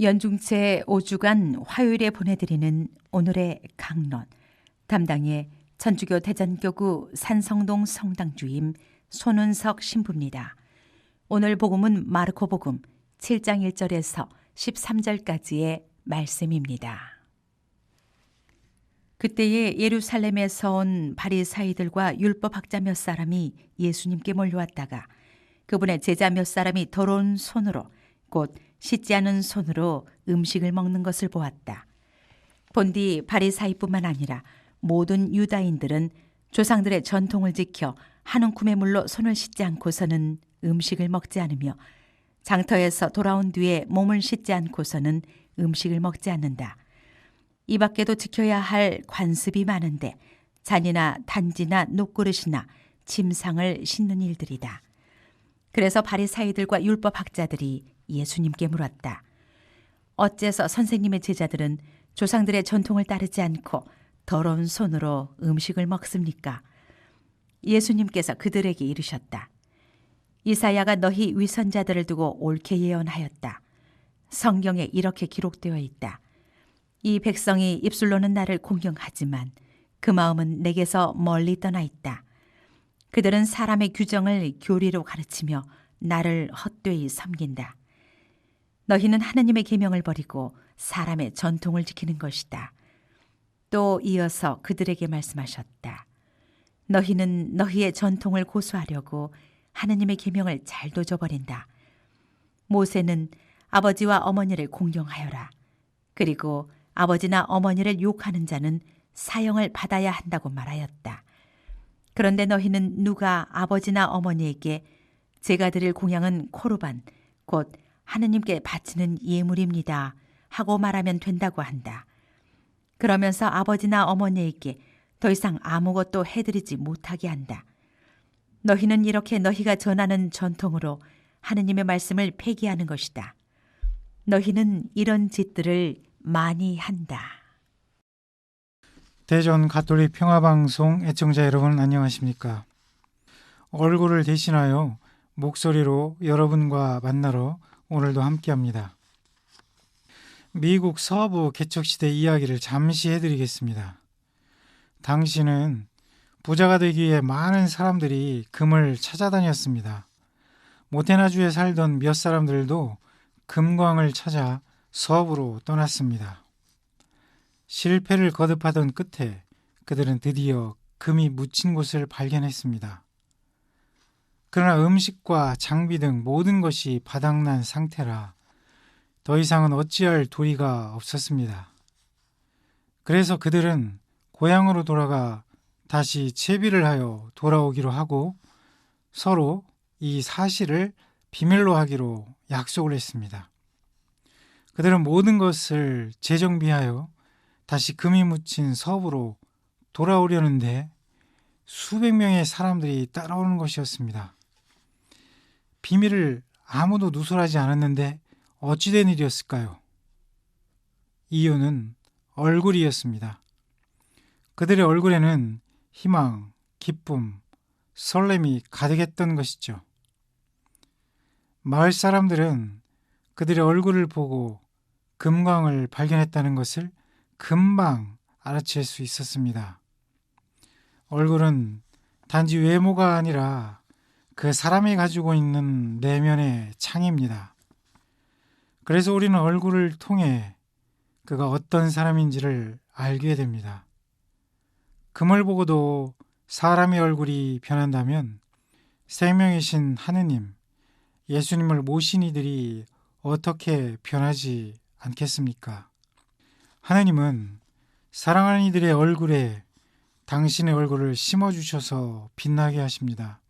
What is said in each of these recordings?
연중체 5주간 화요일에 보내드리는 오늘의 강론, 담당의 천주교 대전교구 산성동 성당주임 손은석 신부입니다. 오늘 복음은 마르코 복음 7장 1절에서 13절까지의 말씀입니다. 그때에 예루살렘에서 온 바리사이들과 율법학자 몇 사람이 예수님께 몰려왔다가 그분의 제자 몇 사람이 더러운 손으로 곧 씻지 않은 손으로 음식을 먹는 것을 보았다. 본디 바리사이뿐만 아니라 모든 유다인들은 조상들의 전통을 지켜 한 움큼의 물로 손을 씻지 않고서는 음식을 먹지 않으며 장터에서 돌아온 뒤에 몸을 씻지 않고서는 음식을 먹지 않는다. 이 밖에도 지켜야 할 관습이 많은데 잔이나 단지나 녹그릇이나 침상을 씻는 일들이다. 그래서 바리사이들과 율법학자들이 예수님께 물었다. 어째서 선생님의 제자들은 조상들의 전통을 따르지 않고 더러운 손으로 음식을 먹습니까? 예수님께서 그들에게 이르셨다. 이사야가 너희 위선자들을 두고 옳게 예언하였다. 성경에 이렇게 기록되어 있다. 이 백성이 입술로는 나를 공경하지만 그 마음은 내게서 멀리 떠나 있다. 그들은 사람의 규정을 교리로 가르치며 나를 헛되이 섬긴다. 너희는 하나님의 계명을 버리고 사람의 전통을 지키는 것이다. 또 이어서 그들에게 말씀하셨다. 너희는 너희의 전통을 고수하려고 하나님의 계명을 잘도 저버린다. 모세는 아버지와 어머니를 공경하여라. 그리고 아버지나 어머니를 욕하는 자는 사형을 받아야 한다고 말하였다. 그런데 너희는 누가 아버지나 어머니에게 제가 드릴 공양은 코르반, 곧 하느님께 바치는 예물입니다 하고 말하면 된다고 한다. 그러면서 아버지나 어머니에게 더 이상 아무것도 해드리지 못하게 한다. 너희는 이렇게 너희가 전하는 전통으로 하느님의 말씀을 폐기하는 것이다. 너희는 이런 짓들을 많이 한다. 대전 가톨릭 평화방송 애청자 여러분 안녕하십니까? 얼굴을 대신하여 목소리로 여러분과 만나러 오늘도 함께합니다. 미국 서부 개척시대 이야기를 잠시 해드리겠습니다. 당시는 부자가 되기 위해 많은 사람들이 금을 찾아다녔습니다. 모테나주에 살던 몇 사람들도 금광을 찾아 서부로 떠났습니다. 실패를 거듭하던 끝에 그들은 드디어 금이 묻힌 곳을 발견했습니다. 그러나 음식과 장비 등 모든 것이 바닥난 상태라 더 이상은 어찌할 도리가 없었습니다. 그래서 그들은 고향으로 돌아가 다시 채비를 하여 돌아오기로 하고 서로 이 사실을 비밀로 하기로 약속을 했습니다. 그들은 모든 것을 재정비하여 다시 금이 묻힌 서부로 돌아오려는데 수백 명의 사람들이 따라오는 것이었습니다. 비밀을 아무도 누설하지 않았는데 어찌된 일이었을까요? 이유는 얼굴이었습니다. 그들의 얼굴에는 희망, 기쁨, 설렘이 가득했던 것이죠. 마을 사람들은 그들의 얼굴을 보고 금광을 발견했다는 것을 금방 알아챌 수 있었습니다. 얼굴은 단지 외모가 아니라 그 사람이 가지고 있는 내면의 창입니다. 그래서 우리는 얼굴을 통해 그가 어떤 사람인지를 알게 됩니다. 금을 보고도 사람의 얼굴이 변한다면 생명이신 하느님, 예수님을 모신 이들이 어떻게 변하지 않겠습니까? 하느님은 사랑하는 이들의 얼굴에 당신의 얼굴을 심어주셔서 빛나게 하십니다.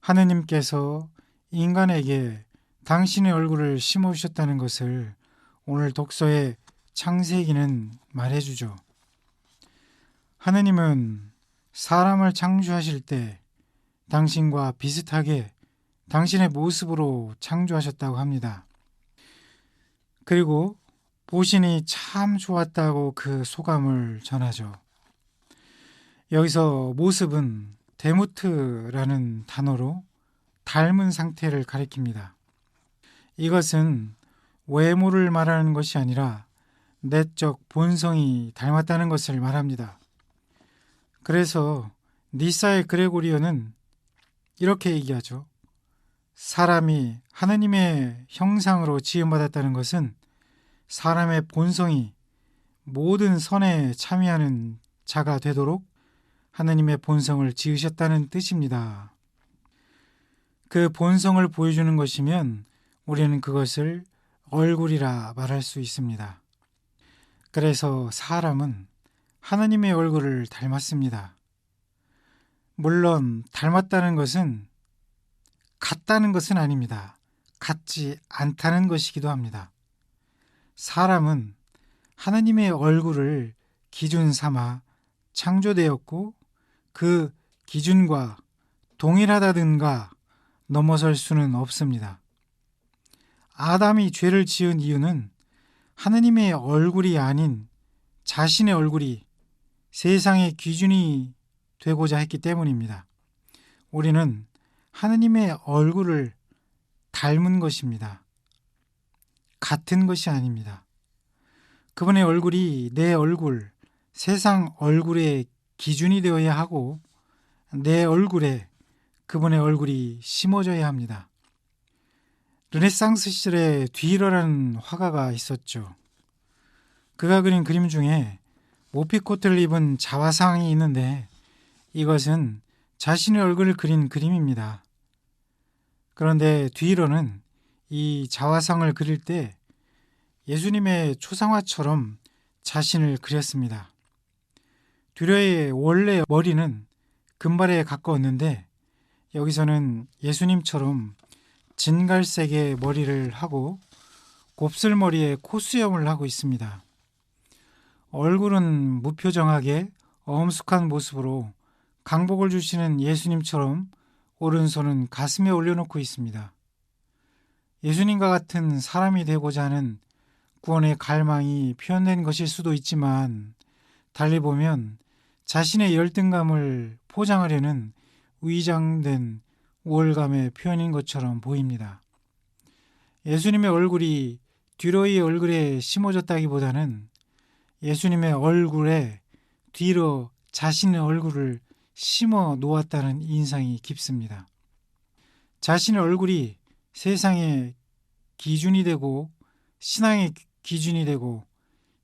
하느님께서 인간에게 당신의 얼굴을 심어주셨다는 것을 오늘 독서의 창세기는 말해주죠. 하느님은 사람을 창조하실 때 당신과 비슷하게 당신의 모습으로 창조하셨다고 합니다. 그리고 보시니 참 좋았다고 그 소감을 전하죠. 여기서 모습은 데무트라는 단어로 닮은 상태를 가리킵니다. 이것은 외모를 말하는 것이 아니라 내적 본성이 닮았다는 것을 말합니다. 그래서 니사의 그레고리오는 이렇게 얘기하죠. 사람이 하느님의 형상으로 지음받았다는 것은 사람의 본성이 모든 선에 참여하는 자가 되도록 하느님의 본성을 지으셨다는 뜻입니다. 그 본성을 보여주는 것이면 우리는 그것을 얼굴이라 말할 수 있습니다. 그래서 사람은 하느님의 얼굴을 닮았습니다. 물론 닮았다는 것은 같다는 것은 아닙니다. 같지 않다는 것이기도 합니다. 사람은 하느님의 얼굴을 기준 삼아 창조되었고 그 기준과 동일하다든가 넘어설 수는 없습니다. 아담이 죄를 지은 이유는 하느님의 얼굴이 아닌 자신의 얼굴이 세상의 기준이 되고자 했기 때문입니다. 우리는 하느님의 얼굴을 닮은 것입니다. 같은 것이 아닙니다. 그분의 얼굴이 내 얼굴, 세상 얼굴의 기준이 되어야 하고 내 얼굴에 그분의 얼굴이 심어져야 합니다. 르네상스 시절에 뒤러라는 화가가 있었죠. 그가 그린 그림 중에 모피코트를 입은 자화상이 있는데 이것은 자신의 얼굴을 그린 그림입니다. 그런데 뒤러는 이 자화상을 그릴 때 예수님의 초상화처럼 자신을 그렸습니다. 뒤러의 원래 머리는 금발에 가까웠는데 여기서는 예수님처럼 진갈색의 머리를 하고 곱슬머리에 콧수염을 하고 있습니다. 얼굴은 무표정하게 엄숙한 모습으로 강복을 주시는 예수님처럼 오른손은 가슴에 올려놓고 있습니다. 예수님과 같은 사람이 되고자 하는 구원의 갈망이 표현된 것일 수도 있지만 달리 보면 자신의 열등감을 포장하려는 위장된 우월감의 표현인 것처럼 보입니다. 예수님의 얼굴이 뒤로의 얼굴에 심어졌다기보다는 예수님의 얼굴에 뒤로 자신의 얼굴을 심어 놓았다는 인상이 깊습니다. 자신의 얼굴이 세상의 기준이 되고 신앙의 기준이 되고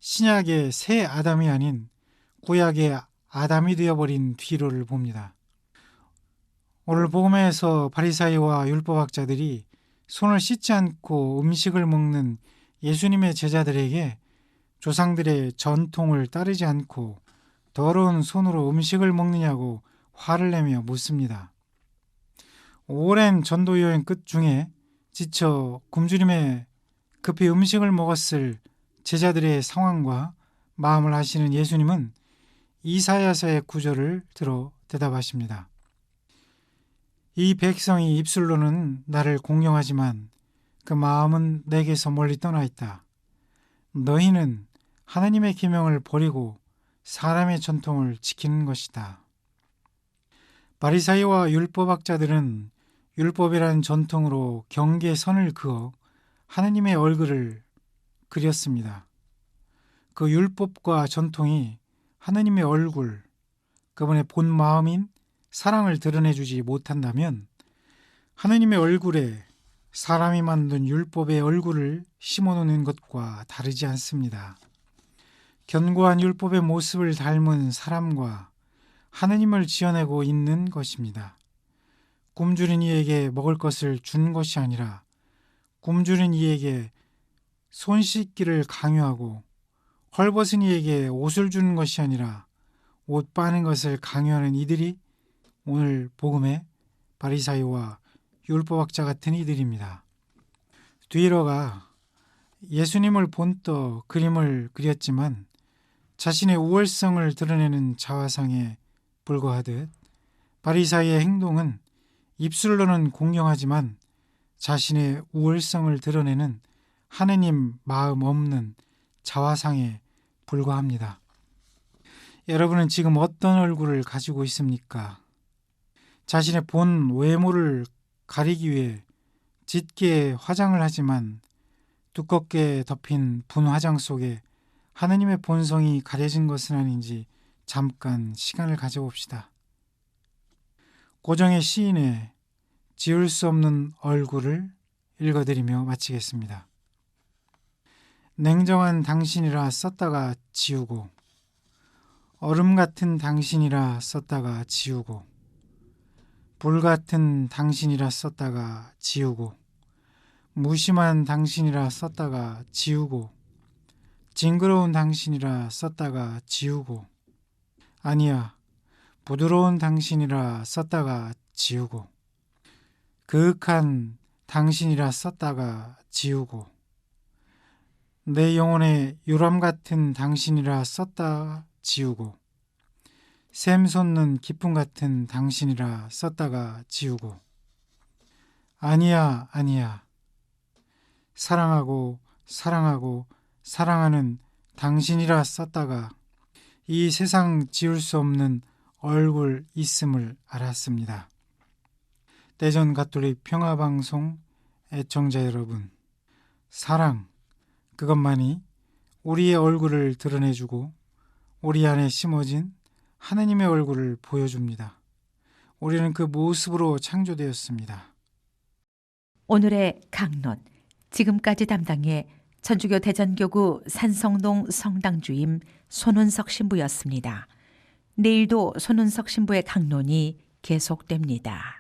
신약의 새 아담이 아닌 구약의 아담이 되어버린 뒤로를 봅니다. 오늘 복음에서 바리사이와 율법학자들이 손을 씻지 않고 음식을 먹는 예수님의 제자들에게 조상들의 전통을 따르지 않고 더러운 손으로 음식을 먹느냐고 화를 내며 묻습니다. 오랜 전도 여행 끝 중에 지쳐 굶주림에 급히 음식을 먹었을 제자들의 상황과 마음을 아시는 예수님은 이사야서의 구절을 들어 대답하십니다. 이 백성이 입술로는 나를 공경하지만 그 마음은 내게서 멀리 떠나 있다. 너희는 하나님의 계명을 버리고 사람의 전통을 지키는 것이다. 바리사이와 율법학자들은 율법이라는 전통으로 경계선을 그어 하나님의 얼굴을 그렸습니다. 그 율법과 전통이 하나님의 얼굴, 그분의 본 마음인 사랑을 드러내주지 못한다면 하나님의 얼굴에 사람이 만든 율법의 얼굴을 심어놓는 것과 다르지 않습니다. 견고한 율법의 모습을 닮은 사람과 하느님을 지어내고 있는 것입니다. 굶주린 이에게 먹을 것을 준 것이 아니라 굶주린 이에게 손 씻기를 강요하고 헐벗은 이에게 옷을 주는 것이 아니라 옷 빠는 것을 강요하는 이들이 오늘 복음의 바리사이와 율법학자 같은 이들입니다. 뒤러가 예수님을 본떠 그림을 그렸지만 자신의 우월성을 드러내는 자화상에 불과하듯 바리사이의 행동은 입술로는 공경하지만 자신의 우월성을 드러내는 하느님 마음 없는 자화상에 불과합니다. 여러분은 지금 어떤 얼굴을 가지고 있습니까? 자신의 본 외모를 가리기 위해 짙게 화장을 하지만 두껍게 덮인 분 화장 속에 하느님의 본성이 가려진 것은 아닌지 잠깐 시간을 가져봅시다. 고정의 시인의 지울 수 없는 얼굴을 읽어드리며 마치겠습니다. 냉정한 당신이라 썼다가 지우고, 얼음 같은 당신이라 썼다가 지우고, 불 같은 당신이라 썼다가 지우고, 무심한 당신이라 썼다가 지우고, 징그러운 당신이라 썼다가 지우고, 아니야, 부드러운 당신이라 썼다가 지우고, 그윽한 당신이라 썼다가 지우고, 내 영혼의 요람 같은 당신이라 썼다가 지우고, 샘 솟는 기쁨 같은 당신이라 썼다가 지우고, 아니야, 아니야, 사랑하고 사랑하고 사랑하는 당신이라 썼다가 이 세상 지울 수 없는 얼굴 있음을 알았습니다. 대전 가톨릭 평화방송 애청자 여러분, 사랑, 그것만이 우리의 얼굴을 드러내주고 우리 안에 심어진 하느님의 얼굴을 보여줍니다. 우리는 그 모습으로 창조되었습니다. 오늘의 강론, 지금까지 담당해 천주교 대전교구 산성동 성당주임 손은석 신부였습니다. 내일도 손은석 신부의 강론이 계속됩니다.